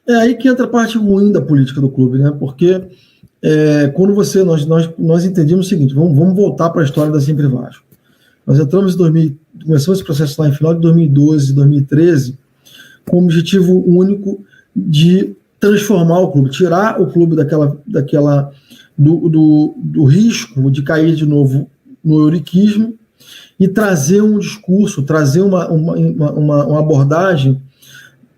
É aí que entra a parte ruim da política do clube, né? Porque quando nós entendemos o seguinte, vamos voltar para a história da Sempre Vasco. Nós entramos em 2000, começamos esse processo lá em final de 2012, 2013, com o objetivo único de transformar o clube, tirar o clube do risco de cair de novo no euriquismo e trazer um discurso, trazer uma abordagem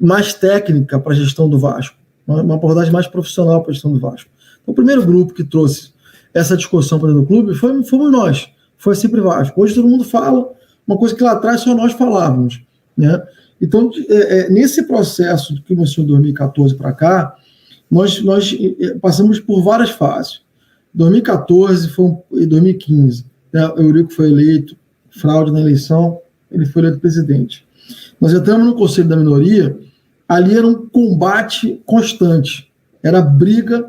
mais técnica para a gestão do Vasco, uma abordagem mais profissional para a gestão do Vasco. Então, o primeiro grupo que trouxe essa discussão para dentro do clube fomos nós, foi Sempre Vasco. Hoje todo mundo fala uma coisa que lá atrás só nós falávamos, né? Então, nesse processo que começou em 2014 para cá, nós passamos por várias fases. 2014 e 2015, né? O Eurico foi eleito, fraude na eleição, ele foi eleito presidente. Nós entramos no Conselho da Minoria, ali era um combate constante, era briga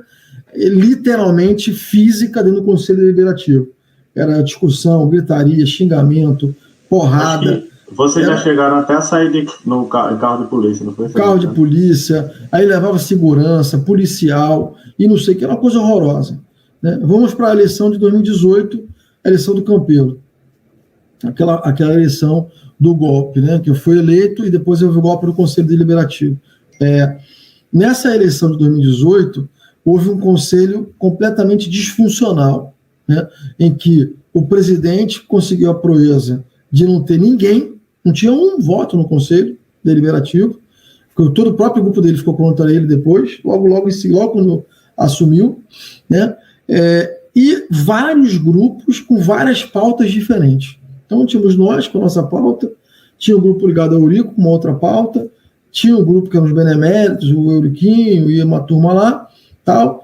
literalmente física dentro do Conselho Deliberativo. Era discussão, gritaria, xingamento, porrada. Vocês já chegaram até a sair no carro de polícia, não foi? Carro de polícia, aí levava segurança, policial, e não sei o que, era uma coisa horrorosa. Né? Vamos para a eleição de 2018, a eleição do Campelo. Aquela eleição do golpe, né? Que eu fui eleito e depois houve o golpe do Conselho Deliberativo. Nessa eleição de 2018, houve um conselho completamente disfuncional, né? Em que o presidente conseguiu a proeza de não ter ninguém, não tinha um voto no Conselho Deliberativo, todo o próprio grupo dele ficou contra ele depois, logo quando assumiu, né? E vários grupos com várias pautas diferentes. Então, tínhamos nós com a nossa pauta, tinha um grupo ligado ao Eurico com uma outra pauta, tinha um grupo que eram os beneméritos, o Euriquinho e uma turma lá, tal.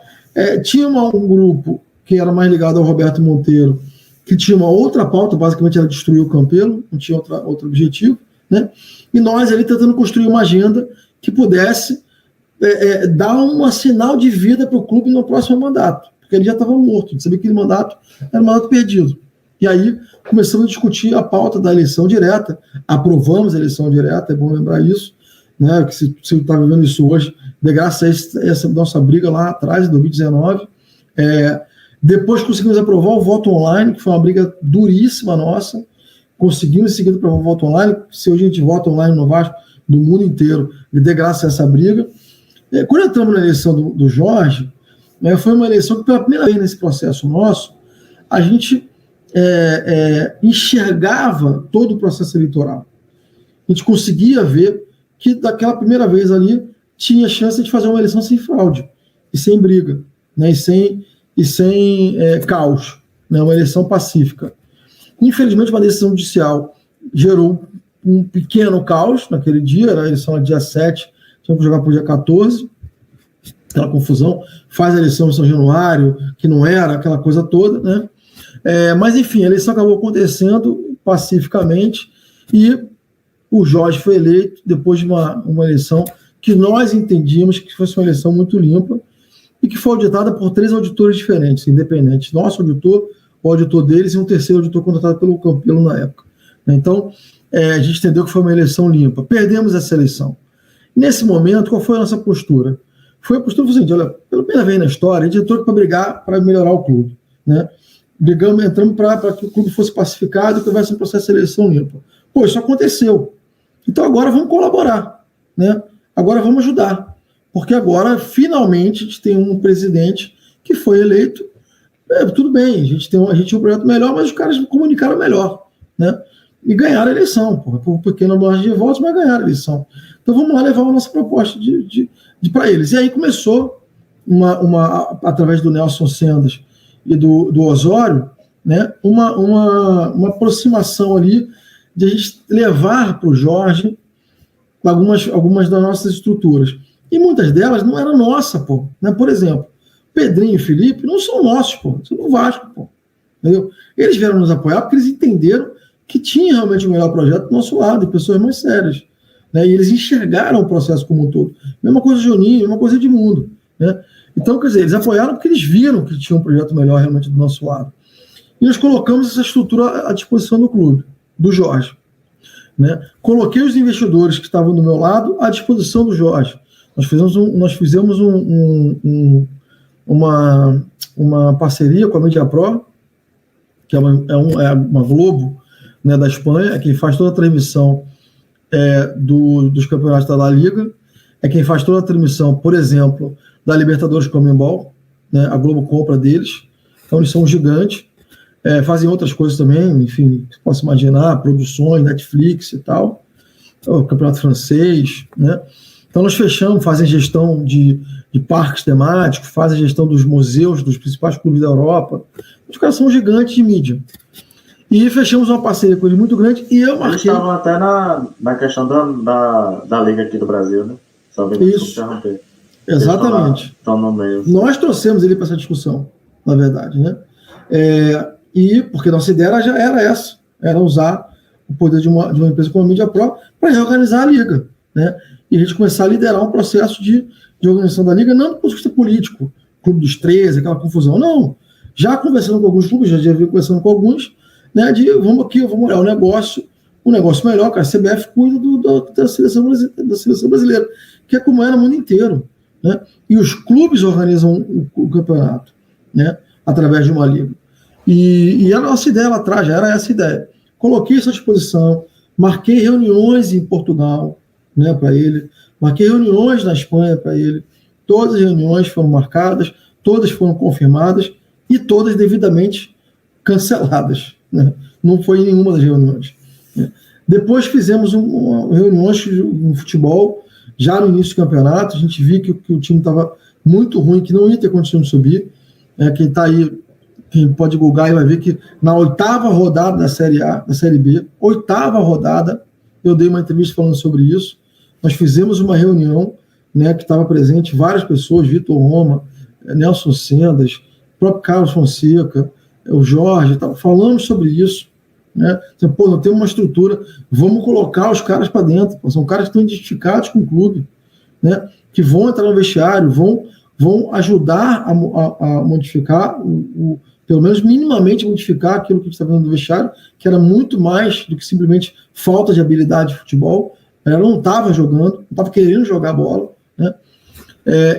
Tinha um grupo que era mais ligado ao Roberto Monteiro, que tinha uma outra pauta, basicamente era destruir o Campelo, não tinha outro objetivo, né? E nós ali tentando construir uma agenda que pudesse dar um sinal de vida para o clube no próximo mandato, porque ele já estava morto, a gente sabia que aquele mandato era um mandato perdido. E aí começamos a discutir a pauta da eleição direta, aprovamos a eleição direta, é bom lembrar isso, né? Que se você está vivendo isso hoje, de graça a essa nossa briga lá atrás, em 2019, depois conseguimos aprovar o voto online, que foi uma briga duríssima nossa, conseguimos em seguida aprovar o voto online, se hoje a gente vota online no Vasco, do mundo inteiro, de graça a essa briga. Quando entramos na eleição do Jorge, foi uma eleição que pela primeira vez nesse processo nosso, a gente enxergava todo o processo eleitoral. A gente conseguia ver que daquela primeira vez ali tinha chance de fazer uma eleição sem fraude e sem briga, né, e sem caos, né, uma eleição pacífica. Infelizmente, uma decisão judicial gerou um pequeno caos naquele dia, era a eleição dia 7, tinha que jogar para o dia 14, aquela confusão, faz a eleição em São Januário, que não era, aquela coisa toda, né? Mas, enfim, a eleição acabou acontecendo pacificamente e o Jorge foi eleito depois de uma eleição que nós entendíamos que fosse uma eleição muito limpa e que foi auditada por 3 auditores diferentes, independentes. Nosso auditor, o auditor deles e um terceiro auditor contratado pelo Campelo na época. Então, a gente entendeu que foi uma eleição limpa. Perdemos essa eleição. Nesse momento, qual foi a nossa postura? Foi a postura seguinte: olha, pela primeira vez na história, a gente entrou para brigar para melhorar o clube, né? Entramos para que o clube fosse pacificado e que houvesse um processo de eleição limpa. Pô, isso aconteceu. Então agora vamos colaborar, né? Agora vamos ajudar. Porque agora, finalmente, a gente tem um presidente que foi eleito. Tudo bem, a gente tinha um projeto melhor, mas os caras comunicaram melhor, né? E ganharam a eleição, por pequena margem de votos, mas ganharam a eleição. Então vamos lá levar a nossa proposta para eles. E aí começou, através do Nelson Sendas e do Osório, né, uma aproximação ali de a gente levar para o Jorge algumas das nossas estruturas. E muitas delas não eram nossas, pô. Né? Por exemplo, Pedrinho e Felipe não são nossos, pô. São do Vasco, pô. Entendeu? Eles vieram nos apoiar porque eles entenderam que tinha realmente o melhor projeto do nosso lado, de pessoas mais sérias. Né? E eles enxergaram o processo como um todo. Mesma coisa de Juninho, mesma coisa de Mundo. Né? Então, quer dizer, eles apoiaram porque eles viram que tinha um projeto melhor realmente do nosso lado. E nós colocamos essa estrutura à disposição do clube, do Jorge. Né? Coloquei os investidores que estavam do meu lado à disposição do Jorge. Nós fizemos uma parceria com a Media Pro, que é uma Globo, né, da Espanha, é quem faz toda a transmissão dos campeonatos da La Liga, é quem faz toda a transmissão, por exemplo, da Libertadores Conmebol, né, a Globo compra deles, então eles são gigantes, fazem outras coisas também, enfim, posso imaginar, produções, Netflix e tal, o campeonato francês, né? Então nós fechamos, fazem gestão de parques temáticos, fazem gestão dos museus, dos principais clubes da Europa, os caras são gigantes de mídia. E fechamos uma parceria com eles muito grande, e eu marquei... Eles estavam até na questão da Liga aqui do Brasil, né? Só vendo isso, exatamente. Estão no meio. Nós trouxemos ele para essa discussão, na verdade, né? E porque nossa ideia já era essa, era usar o poder de uma empresa como a Media Pro para reorganizar a Liga, né? E a gente começar a liderar um processo de organização da Liga, não do ponto de vista político, Clube dos 13, aquela confusão, não. Já conversando com alguns clubes, já havia conversando com alguns, né, vamos olhar o negócio melhor, cara, a CBF cuida da seleção brasileira, que é como é no mundo inteiro, né? E os clubes organizam o campeonato, né, através de uma liga. E a nossa ideia lá atrás já era essa ideia. Coloquei isso à disposição, marquei reuniões em Portugal, né, para ele, marquei reuniões na Espanha para ele, todas as reuniões foram marcadas, todas foram confirmadas e todas devidamente canceladas, né? Não foi em nenhuma das reuniões, né? Depois fizemos reuniões no futebol, já no início do campeonato, a gente viu que o time estava muito ruim, que não ia ter condição de subir, né? Quem está aí, quem pode googar, vai ver que na 8ª rodada da Série A, da Série B, 8ª rodada, eu dei uma entrevista falando sobre isso, nós fizemos uma reunião, né, que estava presente várias pessoas, Vitor Roma, Nelson Sendas, o próprio Carlos Fonseca, o Jorge, falando sobre isso, né? Então, nós temos uma estrutura, vamos colocar os caras para dentro, são caras que estão identificados com o clube, né, que vão entrar no vestiário, vão ajudar a modificar, pelo menos minimamente modificar aquilo que a gente está vendo no vestiário, que era muito mais do que simplesmente falta de habilidade de futebol. Ela não estava jogando, não estava querendo jogar bola, né?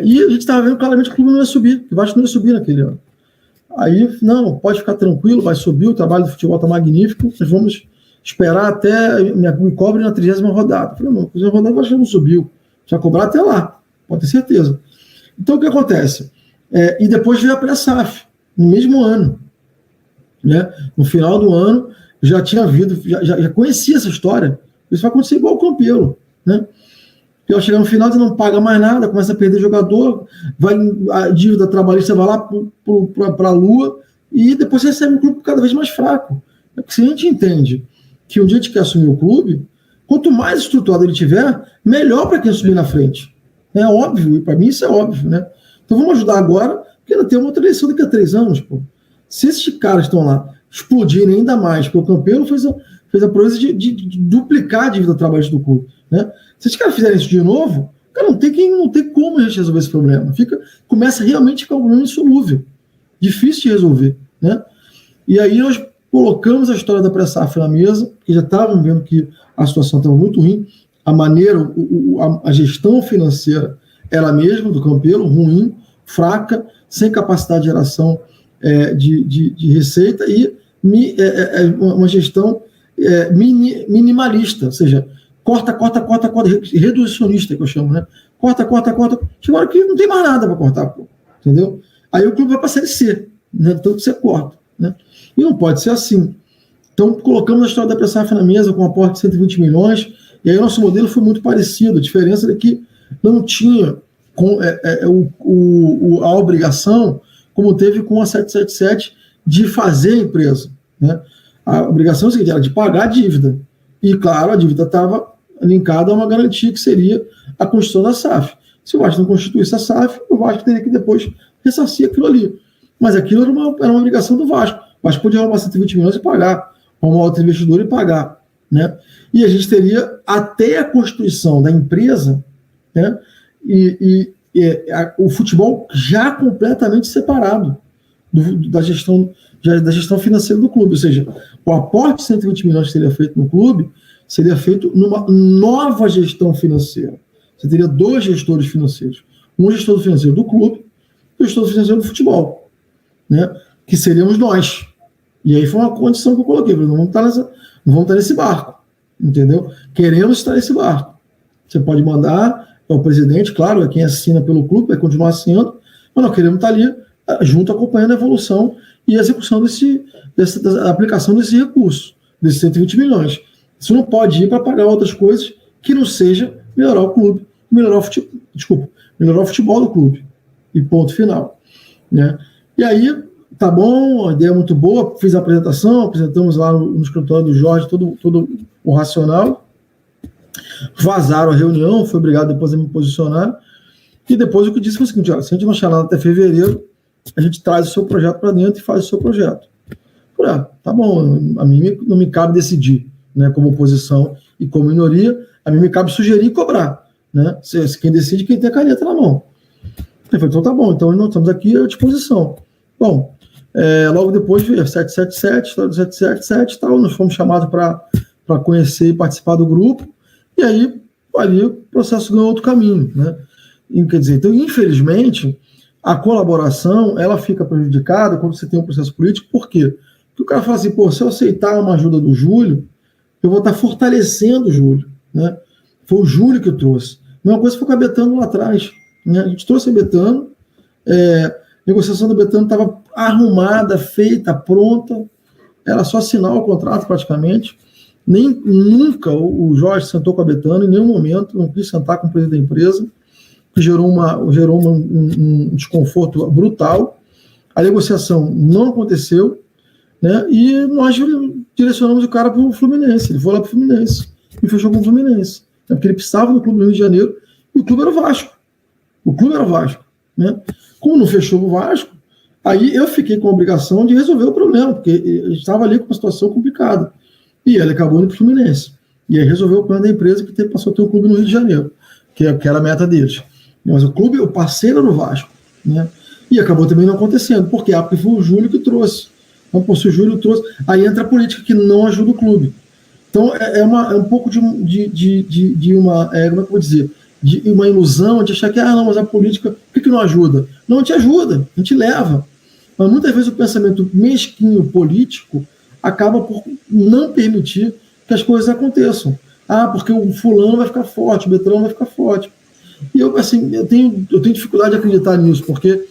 E a gente estava vendo claramente que o clube não ia subir, que o Vasco não ia subir naquele ano. Aí, não, pode ficar tranquilo, vai subir, o trabalho do futebol está magnífico, nós vamos esperar até me cobre na 30ª rodada. Eu falei, não, na 30ª rodada o Vasco não subiu, já cobrar até lá, pode ter certeza. Então, o que acontece? E depois veio a pré-SAF, no mesmo ano, né? No final do ano, já tinha havido, já conhecia essa história. Isso vai acontecer igual o Campelo, né? Eu chegar no final, você não paga mais nada, começa a perder jogador, a dívida trabalhista vai lá para a lua, e depois você recebe um clube cada vez mais fraco. Porque se a gente entende que um dia a gente quer assumir o clube, quanto mais estruturado ele tiver, melhor para quem assumir na frente. É óbvio, e para mim isso é óbvio, né? Então vamos ajudar agora, porque ainda tem uma outra eleição daqui a 3 anos, pô. Se esses caras estão lá explodirem ainda mais, porque o Campelo fez a proeza de duplicar a dívida trabalhista do clube, né? Se esses caras fizerem isso de novo, cara, não tem como a gente resolver esse problema. Começa realmente a ficar um problema insolúvel, difícil de resolver, né? E aí nós colocamos a história da pré-SAF na mesa, porque já estavam vendo que a situação estava muito ruim, a maneira, a gestão financeira era a mesma do Campelo, ruim, fraca, sem capacidade de geração de receita e uma gestão minimalista, ou seja, corta, reducionista, que eu chamo, né? Corta. Chegou hora que não tem mais nada para cortar, pô, entendeu? Aí o clube vai para a Série C, né? Tanto que você corta, né? E não pode ser assim. Então, colocamos a história da pré-SAF na mesa com um aporte de 120 milhões, e aí o nosso modelo foi muito parecido. A diferença é que não tinha a obrigação, como teve com a 777, de fazer a empresa, né? A obrigação seguinte era de pagar a dívida. E, claro, a dívida estava linkada a uma garantia que seria a construção da SAF. Se o Vasco não constituísse a SAF, o Vasco teria que depois ressarcir aquilo ali. Mas aquilo era uma obrigação do Vasco. O Vasco podia roubar 120 milhões e pagar, arrumar outro investidor e pagar, né? E a gente teria até a constituição da empresa, né? O futebol já completamente separado da gestão financeira do clube. Ou seja, o aporte de 120 milhões que seria feito no clube seria feito numa nova gestão financeira. Você teria 2 gestores financeiros. Um gestor financeiro do clube e o gestor financeiro do futebol, né? Que seríamos nós. E aí foi uma condição que eu coloquei. Não vamos estar nesse barco, entendeu? Queremos estar nesse barco. Você pode mandar ao presidente, claro, é quem assina pelo clube, vai continuar assinando, mas nós queremos estar ali junto, acompanhando a evolução e a execução da aplicação desse recurso, desses 120 milhões. Isso não pode ir para pagar outras coisas que não seja melhorar o clube, melhorar o futebol do clube. E ponto final. Né? E aí, tá bom, a ideia é muito boa, fiz a apresentação, apresentamos lá no escritório do Jorge todo o racional, vazaram a reunião, foi obrigado depois a me posicionar, e depois o que disse foi o seguinte: olha, se a gente não achar nada até fevereiro, a gente traz o seu projeto para dentro e faz o seu projeto. Falei, tá bom, a mim não me cabe decidir, né, como oposição e como minoria, a mim me cabe sugerir e cobrar, né? Quem decide é quem tem a caneta na mão. Eu falei, então tá bom, então nós estamos aqui à disposição. Bom, logo depois veio 777, história do 777 e tal, nós fomos chamados para conhecer e participar do grupo, e aí ali o processo ganhou outro caminho, né? E, quer dizer, então, infelizmente, a colaboração, ela fica prejudicada quando você tem um processo político. Por quê? Porque o cara fala assim, se eu aceitar uma ajuda do Júlio, eu vou estar fortalecendo o Júlio, né? Foi o Júlio que eu trouxe. A mesma coisa foi com a Betano lá atrás, né? A gente trouxe a Betano, a negociação da Betano estava arrumada, feita, pronta, era só assinar o contrato praticamente. Nunca o Jorge sentou com a Betano, em nenhum momento, não quis sentar com o presidente da empresa, que gerou um desconforto brutal. A negociação não aconteceu, né? E nós direcionamos o cara para o Fluminense. Ele foi lá para o Fluminense e fechou com o Fluminense, né? Porque ele precisava do clube do Rio de Janeiro e o clube era o Vasco. Né? Como não fechou o Vasco, aí eu fiquei com a obrigação de resolver o problema, porque ele estava ali com uma situação complicada. E ele acabou indo para o Fluminense. E aí resolveu o plano da empresa que passou a ter um clube no Rio de Janeiro, que era a meta deles. Mas o clube, o parceiro era o Vasco, né? E acabou também não acontecendo. Por quê? Porque foi o Júlio que trouxe. Então, se o Júlio trouxe, aí entra a política que não ajuda o clube. Então, é um pouco de uma, como é que eu vou dizer? De uma ilusão de achar que, não, mas a política, por que não ajuda? Não, a gente ajuda, a gente leva. Mas muitas vezes o pensamento mesquinho político acaba por não permitir que as coisas aconteçam. Porque o fulano vai ficar forte, o Beltrano vai ficar forte. E eu tenho dificuldade de acreditar nisso, porque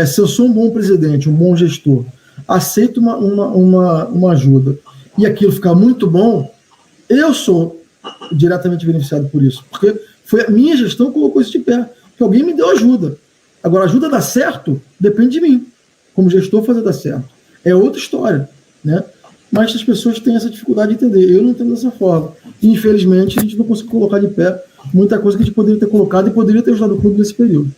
se eu sou um bom presidente, um bom gestor, aceito uma ajuda e aquilo ficar muito bom, eu sou diretamente beneficiado por isso, porque foi a minha gestão que colocou isso de pé, que alguém me deu ajuda. Agora, a ajuda dar certo depende de mim, como gestor, fazer dar certo. É outra história, né? Mas as pessoas têm essa dificuldade de entender. Eu não entendo dessa forma. E, infelizmente, a gente não conseguiu colocar de pé muita coisa que a gente poderia ter colocado e poderia ter ajudado o clube nesse período.